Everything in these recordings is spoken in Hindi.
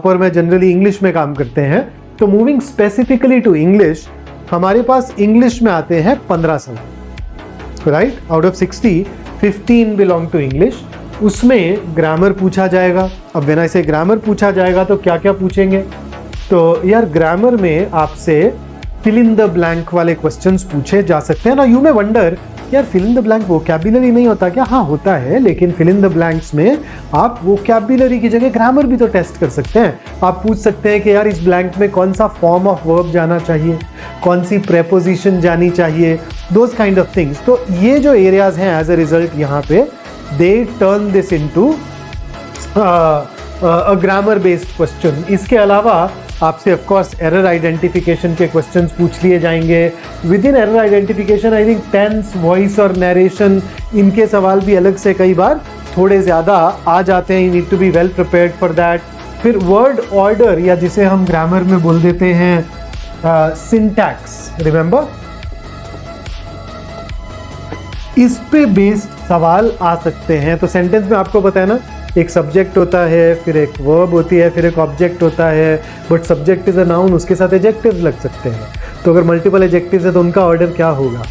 आप और मैं जनरली इंग्लिश में काम करते हैं, तो मूविंग स्पेसिफिकली टू इंग्लिश, हमारे पास इंग्लिश में आते हैं 15 सवाल, right? Out of 60, 15 belong to English. उसमें ग्रामर पूछा जाएगा। अब व्हेन आई से ग्रामर पूछा जाएगा तो क्या क्या पूछेंगे? तो यार ग्रामर में आपसे फिल इन द ब्लैंक वाले क्वेश्चंस पूछे जा सकते हैं ना। यू मे वंडर, यार fill in the blank vocabulary नहीं होता क्या? हाँ होता है, लेकिन फिल इन द ब्लैंक्स में आप वोकैबुलरी की जगह ग्रामर भी तो टेस्ट कर सकते हैं। आप पूछ सकते हैं कि यार इस ब्लैंक में कौन सा फॉर्म ऑफ वर्ब जाना चाहिए, कौन सी प्रेपोजिशन जानी चाहिए, दोज काइंड ऑफ थिंग्स। तो ये जो एरियाज हैं एज अ रिजल्ट यहाँ पे they turn this into a grammar based question. इसके अलावा आपसे ऑफ कोर्स एरर आइडेंटिफिकेशन के क्वेश्चंस पूछ लिए जाएंगे। Within error identification I think tense, voice और नरेशन, इनके सवाल भी अलग से कई बार थोड़े ज़्यादा आ जाते हैं। You need to be well prepared for that. फिर वर्ड ऑर्डर, या जिसे हम ग्रामर में बोल देते हैं सिंटैक्स, रिमेंबर, इस पे बेस्ड सवाल आ सकते हैं। तो सेंटेंस में आपको पता है ना, एक सब्जेक्ट होता है, फिर एक वर्ब होती है, फिर एक ऑब्जेक्ट होता है, but subject is a noun, उसके साथ एडजेक्टिव्स लग सकते हैं। तो अगर मल्टीपल एडजेक्टिव्स है तो उनका ऑर्डर क्या होगा?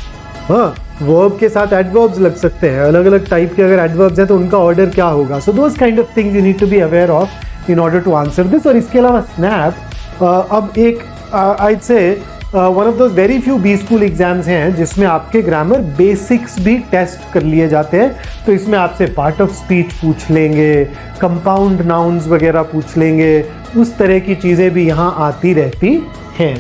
हाँ, वर्ब के साथ एडवर्ब्स लग सकते हैं, अलग अलग टाइप के अगर एडवर्ब्स हैं तो उनका ऑर्डर क्या होगा? So those kind of things you need to be aware of in order to answer this. और इसके अलावा स्नैप अब एक I'd say one of those very few B school exams हैं जिसमें आपके ग्रामर बेसिक्स भी टेस्ट कर लिए जाते हैं। तो इसमें आपसे पार्ट ऑफ स्पीच पूछ लेंगे, कंपाउंड नाउन्स वगैरह पूछ लेंगे, उस तरह की चीज़ें भी यहाँ आती रहती हैं।